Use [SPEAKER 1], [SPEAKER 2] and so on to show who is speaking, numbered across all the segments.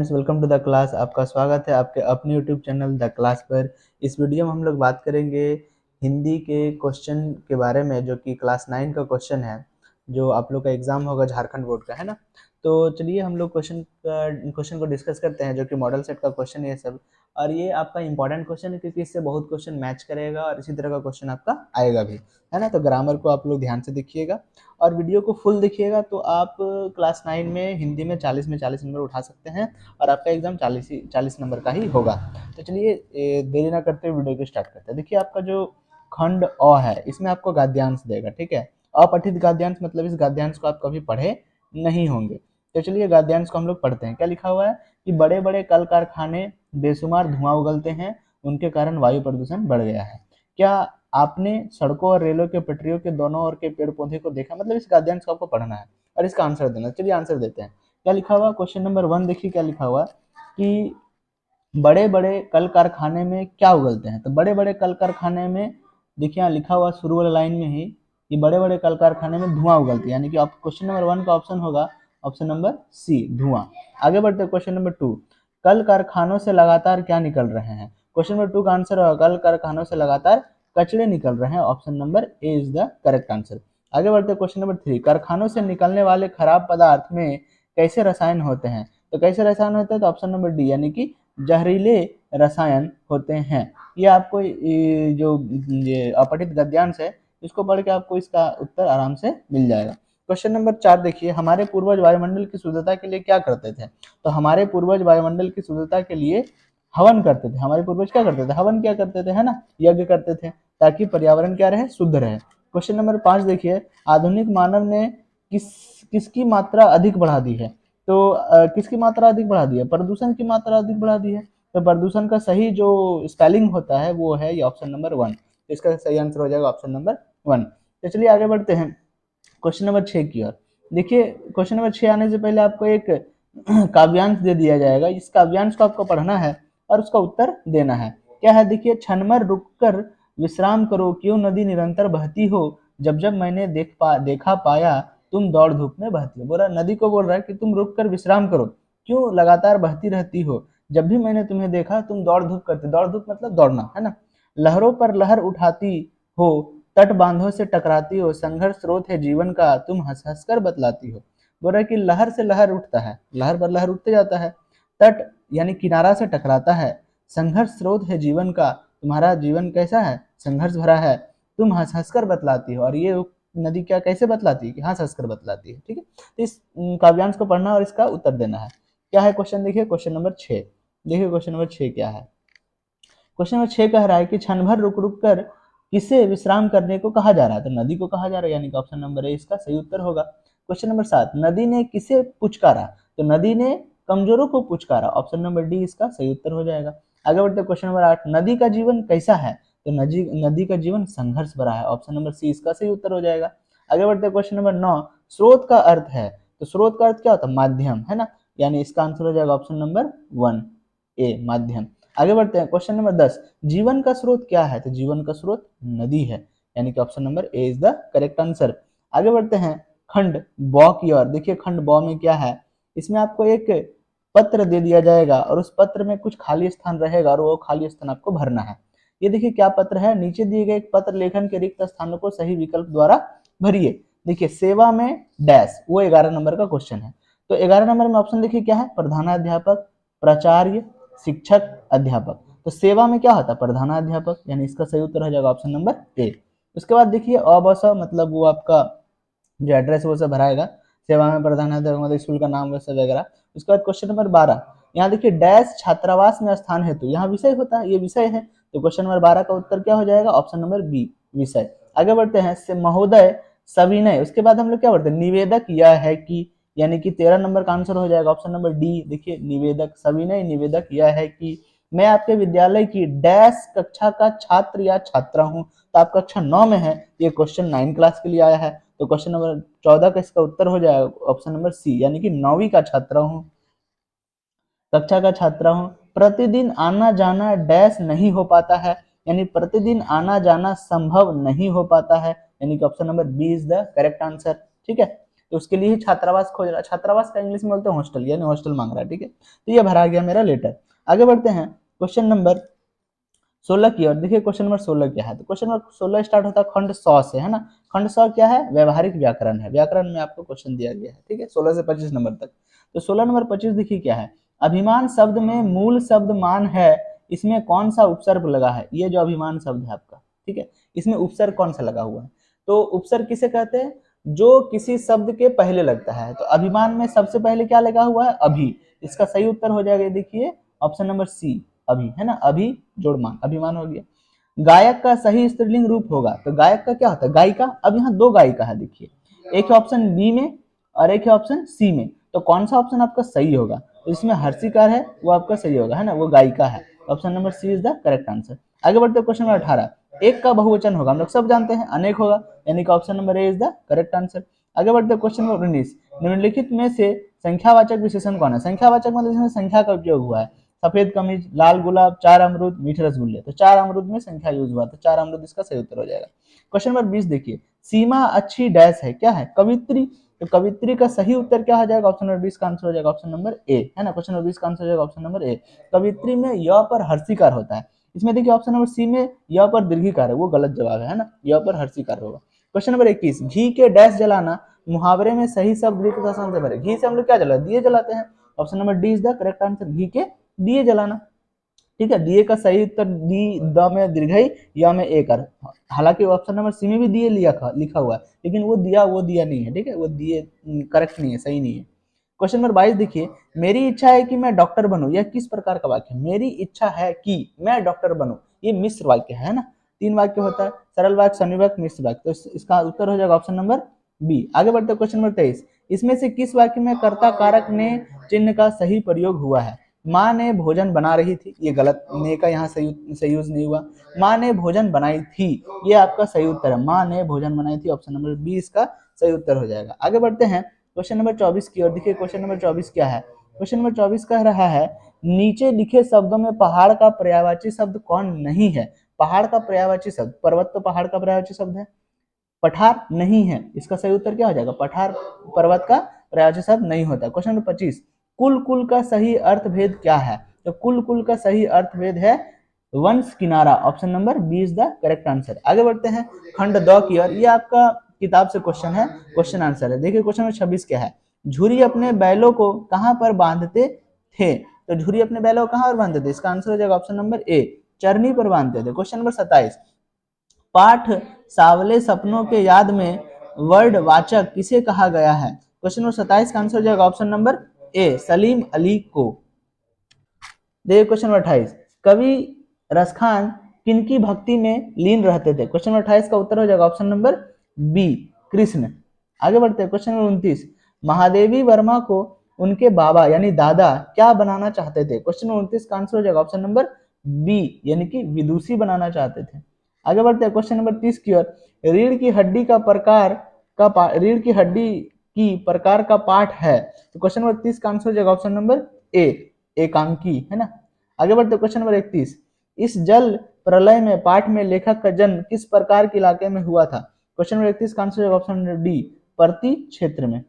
[SPEAKER 1] Welcome to the class. आपका स्वागत है आपके अपने यूट्यूब चैनल द क्लास पर। इस वीडियो में हम लोग बात करेंगे हिंदी के क्वेश्चन के बारे में, जो कि क्लास 9 का क्वेश्चन है, जो आप लोग का एग्जाम होगा झारखंड बोर्ड का, है ना। तो चलिए हम लोग क्वेश्चन को डिस्कस करते हैं, जो कि मॉडल सेट का क्वेश्चन है ये सब। और ये आपका इंपॉर्टेंट क्वेश्चन है क्योंकि इससे बहुत क्वेश्चन मैच करेगा और इसी तरह का क्वेश्चन आपका आएगा भी, है ना। तो ग्रामर को आप लोग ध्यान से देखिएगा और वीडियो को फुल देखिएगा, तो आप क्लास 9 में हिंदी में 40 नंबर उठा सकते हैं और आपका एग्जाम 40 नंबर का ही होगा। तो चलिए देरी ना करते हुए वीडियो को स्टार्ट करते हैं। देखिए आपका जो खंड अ है, इसमें आपको गद्यांश देगा, ठीक है। अपठित गद्यांश मतलब इस गद्यांश को आप कभी पढ़े नहीं होंगे। तो चलिए गद्यांश को हम लोग पढ़ते हैं। क्या लिखा हुआ है कि बड़े बड़े कल कारखाने बेशुमार धुआं उगलते हैं, उनके कारण वायु प्रदूषण बढ़ गया है। क्या आपने सड़कों और रेलों के पटरियों के दोनों ओर के पेड़ पौधे को देखा? मतलब इस गद्यांश को आपको पढ़ना है और इसका आंसर देना। चलिए आंसर देते हैं। क्या लिखा हुआ क्वेश्चन नंबर 1, देखिए क्या लिखा हुआ कि बड़े बड़े कल कारखाने में क्या उगलते हैं। तो बड़े बड़े कल कारखाने में देखिए यहाँ लिखा हुआ शुरू वाला लाइन में ही कि बड़े बड़े कल कारखाने में धुआं उगलती है, यानी कि आप क्वेश्चन नंबर 1 का ऑप्शन होगा ऑप्शन नंबर सी, धुआं। आगे बढ़ते हैं क्वेश्चन नंबर 2, कल कारखानों से लगातार क्या निकल रहे हैं। क्वेश्चन नंबर 2 का आंसर होगा कल कारखानों से लगातार कचरे निकल रहे हैं, option number A is the correct answer. आगे बढ़ते हैं क्वेश्चन नंबर 3, कारखानों से निकलने वाले खराब पदार्थ में कैसे रसायन होते हैं। तो कैसे रसायन होते हैं, तो ऑप्शन नंबर डी यानी कि जहरीले रसायन होते हैं। ये आपको जो ये अपठित गद्यांश है, इसको पढ़ के आपको इसका उत्तर आराम से मिल जाएगा। क्वेश्चन नंबर 4 देखिए, हमारे पूर्वज वायुमंडल की शुद्धता के लिए क्या करते थे। तो हमारे पूर्वज वायुमंडल की शुद्धता के लिए हवन करते थे। हमारे पूर्वज क्या करते थे, हवन क्या करते थे, है ना, यज्ञ करते थे, ताकि पर्यावरण क्या रहे, शुद्ध रहे। क्वेश्चन नंबर 5 देखिए, आधुनिक मानव ने किसकी मात्रा अधिक बढ़ा दी है। तो किसकी मात्रा अधिक बढ़ा दी है, प्रदूषण की मात्रा अधिक बढ़ा दी है। तो प्रदूषण का सही जो स्पेलिंग होता है वो है ये ऑप्शन नंबर 1। इसका सही आंसर हो जाएगा ऑप्शन नंबर 1। तो चलिए आगे बढ़ते हैं क्वेश्चन नंबर 6 की ओर। देखिए क्वेश्चन नंबर 6 आने से पहले आपको एक काव्यांश दे दिया जाएगा। इस काव्यांश को आपको पढ़ना है और उसका उत्तर देना है। क्या है, देखिए, क्षणभर रुककर विश्राम करो, क्यों नदी निरंतर बहती हो, जब जब मैंने देखा पाया तुम दौड़ धूप में बहती हो। बोल रहा नदी को, बोल रहा है कि तुम रुक कर विश्राम करो, क्यों लगातार बहती रहती हो, जब भी मैंने तुम्हें देखा तुम दौड़ धूप करती। दौड़ धूप मतलब दौड़ना, है ना। लहरों पर लहर उठाती हो, तट बांधों से टकराती हो, संघर्ष स्रोत है जीवन का, तुम हंस हंस कर बतलाती हो। बोल रहा है कि लहर से लहर उठता है, लहर पर लहर उठते जाता है, तट यानी किनारा से टकराता है, संघर्ष स्रोत है जीवन का, तुम्हारा जीवन कैसा है, संघर्ष भरा है, तुम हंस हंस कर बतलाती हो। और ये नदी क्या कैसे बतलाती है कि हंस हंस कर बतलाती है, ठीक है। तो इस काव्यांश को पढ़ना और इसका उत्तर देना है। क्या है क्वेश्चन, देखिए क्वेश्चन नंबर 6। देखिए क्वेश्चन नंबर 6 क्या है। क्वेश्चन नंबर 6 कह रहा है कि क्षण भर रुक रुक कर किसे विश्राम करने को कहा जा रहा है। तो नदी को कहा जा रहा है, यानी कि ऑप्शन नंबर ए इसका सही उत्तर होगा। क्वेश्चन नंबर 7, नदी ने किसे पुचकारा। तो नदी ने कमजोरों को पुचकारा, ऑप्शन नंबर डी इसका सही उत्तर हो जाएगा। आगे बढ़ते क्वेश्चन नंबर 8, नदी का जीवन कैसा है। तो नदी का जीवन संघर्ष भरा है, ऑप्शन नंबर सी इसका सही उत्तर हो जाएगा। आगे बढ़ते क्वेश्चन नंबर 9, स्रोत का अर्थ है। तो स्रोत का अर्थ क्या होता है, माध्यम, है ना, यानी इसका आंसर हो जाएगा ऑप्शन नंबर 1 ए, माध्यम। आगे बढ़ते हैं क्वेश्चन नंबर 10, जीवन का स्रोत क्या है। तो जीवन का स्रोत नदी है, यानी कि option number A is the correct answer. आगे बढ़ते हैं खंड ब की ओर। देखिए खंड ब में क्या है, इसमें आपको एक पत्र दे दिया जाएगा और उस पत्र में कुछ खाली स्थान रहेगा और वो खाली स्थान आपको भरना है। ये देखिए क्या पत्र है, नीचे दिए गए एक पत्र लेखन के रिक्त स्थानों को सही विकल्प द्वारा भरिए। देखिए सेवा में डैश, वो 11 नंबर का क्वेश्चन है। तो 11 नंबर में ऑप्शन देखिए क्या है, प्रधानाध्यापक, प्राचार्य, शिक्षक, अध्यापक। तो सेवा में क्या होता है, प्रधानाध्यापक, यानी इसका सही उत्तर हो जाएगा ऑप्शन नंबर ए। उसके बाद देखिए अबस मतलब वो आपका जो एड्रेस वो सब भराएगा, सेवा में प्रधानाध्यापक मतलब स्कूल का नाम वैसे वगैरह। उसके बाद क्वेश्चन नंबर 12, यहाँ देखिए डैश छात्रावास में स्थान हेतु, यहाँ विषय होता है, ये विषय है। तो क्वेश्चन नंबर 12 का उत्तर क्या हो जाएगा, ऑप्शन नंबर बी विषय। आगे बढ़ते हैं महोदय सविनय, उसके बाद हम लोग क्या बढ़ते हैं, निवेदक यह है कि, यानी कि 13 नंबर का आंसर हो जाएगा ऑप्शन नंबर डी। देखिए निवेदक, सविनय निवेदक यह है कि मैं आपके विद्यालय की डैश कक्षा का छात्र या छात्रा हूँ। तो आप कक्षा 9 में है, ये क्वेश्चन 9 क्लास के लिए आया है। तो क्वेश्चन नंबर 14 का इसका उत्तर हो जाएगा ऑप्शन नंबर सी, यानी कि 9वीं का छात्रा हूँ, कक्षा का छात्रा हूँ। प्रतिदिन आना जाना डैश नहीं हो पाता है, यानी प्रतिदिन आना जाना संभव नहीं हो पाता है, यानी कि option number B is the correct answer, ठीक है। तो उसके लिए ही छात्रावास खोज रहा है। छात्रावास का इंग्लिश में बोलते हैं हॉस्टल, यानी हॉस्टल मांग रहा है, ठीक है। तो ये भरा गया मेरा लेटर। आगे बढ़ते हैं क्वेश्चन नंबर 16 की ओर। देखिए क्वेश्चन नंबर 16 क्या है, तो क्वेश्चन नंबर 16 स्टार्ट होता है खंड 100 से, है ना। खंड 100 क्या है, व्यवहारिक व्याकरण है। व्याकरण में आपको क्वेश्चन दिया गया है, ठीक है, 16 से 25 नंबर तक। तो 16 नंबर 25 देखिए क्या है, अभिमान शब्द में मूल शब्द मान है, इसमें कौन सा उपसर्ग लगा है। ये जो अभिमान शब्द है आपका, ठीक है, इसमें उपसर्ग कौन सा लगा हुआ है। तो उपसर्ग किसे कहते हैं, जो किसी शब्द के पहले लगता है। तो अभिमान में सबसे पहले क्या लगा हुआ है, अभी। इसका सही उत्तर हो जाएगा, देखिए ऑप्शन नंबर सी, अभी, है ना, अभी जोड़ मान, अभिमान हो गया। गायक का सही स्त्रीलिंग रूप होगा, तो गायक का क्या होता है, गायिका। अब यहाँ दो गायिका है, देखिए एक है ऑप्शन बी में और एक है ऑप्शन सी में, तो कौन सा ऑप्शन आपका सही होगा। तो इसमें हर्षिकार है, वो आपका सही होगा, है ना, वो गायिका है। Option number C is the correct answer. आगे बढ़ते क्वेश्चन नंबर 18। एक का बहुवचन होगा, हम लोग सब जानते हैं अनेक होगा, यानी कि option number A is the correct answer. आगे बढ़ते क्वेश्चन नंबर 19। निम्नलिखित में से संख्यावाचक विशेषण कौन है। संख्यावाचक मतलब इसमें संख्या का उपयोग हुआ है। सफेद कमीज, लाल गुलाब, 4 अमरूद, मीठे रसगुल्ले। तो 4 अमरूद में संख्या यूज हुआ, तो 4 अमरूद इसका सही उत्तर हो जाएगा। क्वेश्चन नंबर 20 देखिए, सीमा अच्छी डैश है, क्या है, कवित्री। तो कवित्री का सही उत्तर क्या हो जाएगा, ऑप्शन नंबर 20 का आंसर हो जाएगा ऑप्शन नंबर ए, है ना। क्वेश्चन नंबर 20 का आंसर हो जाएगा ऑप्शन नंबर ए। कवित्री में य पर हर्षिकार होता है। इसमें देखिए ऑप्शन नंबर सी में य पर दीर्घिकार है, वो गलत जवाब है ना, य पर हर्षिकार होगा। क्वेश्चन नंबर 21, घी के डैश जलाना मुहावरे में सही शब्द से भरे। घी से हम लोग क्या जलाते, दिए जलाते हैं। Option number D is the correct answer, घी के दिए जलाना, ठीक है। दिए का सही उत्तर दी, द में दीर्घई, य में एक कर। हालांकि ऑप्शन नंबर सी में भी दिए लिखा हुआ है, लेकिन वो दिया नहीं है, ठीक है, वो दिए करेक्ट नहीं है, सही नहीं है। क्वेश्चन नंबर 22 देखिए, मेरी इच्छा है कि मैं डॉक्टर बनूं, यह किस प्रकार का वाक्य है। मेरी इच्छा है कि मैं डॉक्टर बनूं, ये मिश्र वाक्य है ना। 3 वाक्य होता है, सरल वाक्य, सन्नि वाक्य, मिश्र वाक्य। तो इसका उत्तर हो जाएगा ऑप्शन नंबर बी। आगे बढ़ते क्वेश्चन नंबर 23। इसमें से किस वाक्य में कर्ता कारक ने चिन्ह का सही प्रयोग हुआ है। माँ ने भोजन बना रही थी, ये गलत, ने का यहाँ सही यूज नहीं हुआ। माँ ने भोजन बनाई थी, ये आपका सही उत्तर है, माँ ने भोजन बनाई थी, ऑप्शन नंबर बी इसका सही उत्तर हो जाएगा। आगे बढ़ते हैं क्वेश्चन नंबर 24 की ओर। देखिए क्वेश्चन नंबर 24 क्या है, क्वेश्चन नंबर 24 कह रहा है, नीचे लिखे शब्दों में पहाड़ का पर्यायवाची शब्द कौन नहीं है। पहाड़ का पर्यायवाची शब्द, पर्वत तो पहाड़ का पर्यायवाची शब्द है, पठार नहीं है, इसका सही उत्तर क्या हो जाएगा, पठार पर्वत का पर्यायवाची शब्द नहीं होता। क्वेश्चन नंबर 25, कुल का सही अर्थभेद क्या है। तो कुल का सही अर्थभेद है वंश किनारा, option number B is the correct answer. आगे बढ़ते हैं खंड 2 की ओर। ये आपका किताब से क्वेश्चन है, क्वेश्चन आंसर है। देखिए क्वेश्चन नंबर 26 क्या है, झुरी अपने बैलों को कहां पर बांधते थे। तो झुरी अपने बैलों को कहां पर बांधते थे, इसका आंसर हो जाएगा ऑप्शन नंबर ए, चरनी पर बांधते थे। क्वेश्चन नंबर 27, पाठ सावले सपनों के याद में वर्ड वाचक किसे कहा गया है। क्वेश्चन नंबर 27 का आंसर हो जाएगा option number A, Salim Ali को। देखिए क्वेश्चन नंबर 28, कवि रसखान किनकी भक्ति में लीन रहते थे। क्वेश्चन नंबर 28 का उत्तर हो जाएगा ऑप्शन नंबर बी, कृष्ण। आगे बढ़ते हैं क्वेश्चन नंबर 29, महादेवी वर्मा को उनके बाबा यानी दादा क्या बनाना चाहते थे। क्वेश्चन नंबर 29 का आंसर हो जाएगा ऑप्शन नंबर बी, यानी कि विदुषी बनाना चाहते थे। आगे बढ़ते हैं क्वेश्चन नंबर 30 की ओर। रीढ़ की हड्डी का प्रकार रीढ़ की हड्डी की प्रकार का पाठ है। तो क्वेश्चन नंबर 30 का आंसर हो जाएगा ऑप्शन नंबर ए, एकांकी, है ना। आगे बढ़ते क्वेश्चन नंबर 31, इस जल प्रलय में पाठ में लेखक का जन्म किस प्रकार के इलाके में हुआ था। क्वेश्चन नंबर 31 का आंसर ऑप्शन नंबर डी, परती क्षेत्र में।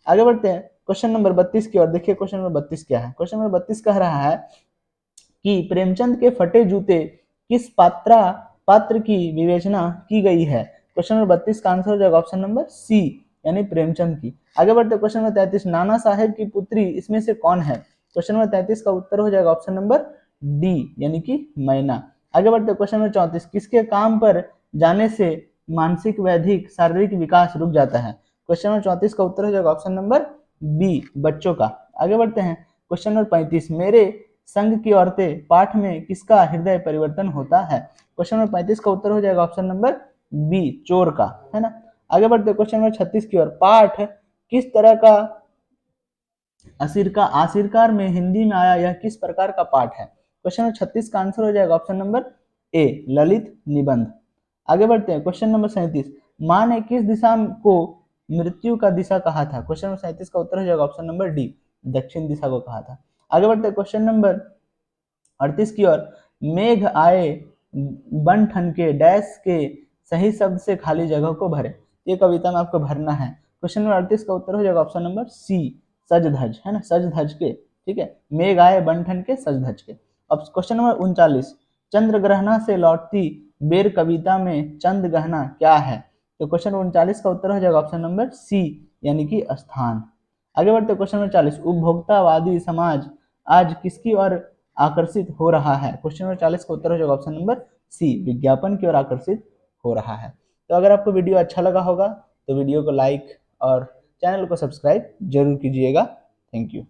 [SPEAKER 1] आगे बढ़ते हैं क्वेश्चन नंबर 32 की ओर। देखिए क्वेश्चन नंबर 32 क्या है, क्वेश्चन नंबर 32 कह रहा है कि प्रेमचंद के फटे जूते किस पात्र की विवेचना की गई है। क्वेश्चन नंबर 32 का आंसर हो जाएगा ऑप्शन नंबर सी, यानी प्रेमचंद की। आगे बढ़ते क्वेश्चन नंबर 33, नाना साहेब की पुत्री इसमें से कौन है। क्वेश्चन नंबर 33 का उत्तर हो जाएगा ऑप्शन नंबर डी, यानी कि मैना। आगे बढ़ते क्वेश्चन नंबर 34, किसके काम पर जाने से मानसिक वैधिक शारीरिक विकास रुक जाता है। क्वेश्चन नंबर 34 का उत्तर हो जाएगा ऑप्शन नंबर बी, बच्चों का। आगे बढ़ते हैं क्वेश्चन नंबर 35, मेरे संघ की औरतें पाठ में किसका हृदय परिवर्तन होता है। क्वेश्चन नंबर 35 का उत्तर हो जाएगा ऑप्शन नंबर बी, चोर का, है ना। आगे बढ़ते क्वेश्चन नंबर 36 की ओर। पाठ किस तरह का आशीर्कार में हिंदी में आया, यह किस प्रकार का पाठ है। क्वेश्चन नंबर 36 का आंसर हो जाएगा ऑप्शन नंबर ए, ललित निबंध। आगे बढ़ते हैं क्वेश्चन नंबर 37, माँ ने किस दिशा को मृत्यु का दिशा कहा था। क्वेश्चन नंबर 37 का उत्तर हो जाएगा ऑप्शन नंबर डी, दक्षिण दिशा को कहा था। आगे बढ़ते हैं क्वेश्चन नंबर 38 की ओर। मेघ आए बन ठन के डैश के सही शब्द से खाली जगह को भरे, ये कविता में आपको भरना है। क्वेश्चन नंबर 38 का उत्तर हो जाएगा ऑप्शन नंबर सी, सज धज, है ना, सज धज के, ठीक है, मेघ आए बन ठन के सज धज के। अब क्वेश्चन नंबर 39, चंद्र ग्रहणा से लौटती बेर कविता में चंद गहना क्या है? तो क्वेश्चन 39 का उत्तर हो जाएगा ऑप्शन नंबर सी, यानी कि स्थान। आगे बढ़ते क्वेश्चन नंबर 40, उपभोक्तावादी समाज आज किसकी ओर आकर्षित हो रहा है? क्वेश्चन नंबर 40 का उत्तर हो जाएगा ऑप्शन नंबर सी, विज्ञापन की ओर आकर्षित हो रहा है। तो अगर आपको वीडियो अच्छा लगा होगा तो वीडियो को लाइक और चैनल को सब्सक्राइब जरूर कीजिएगा। Thank you.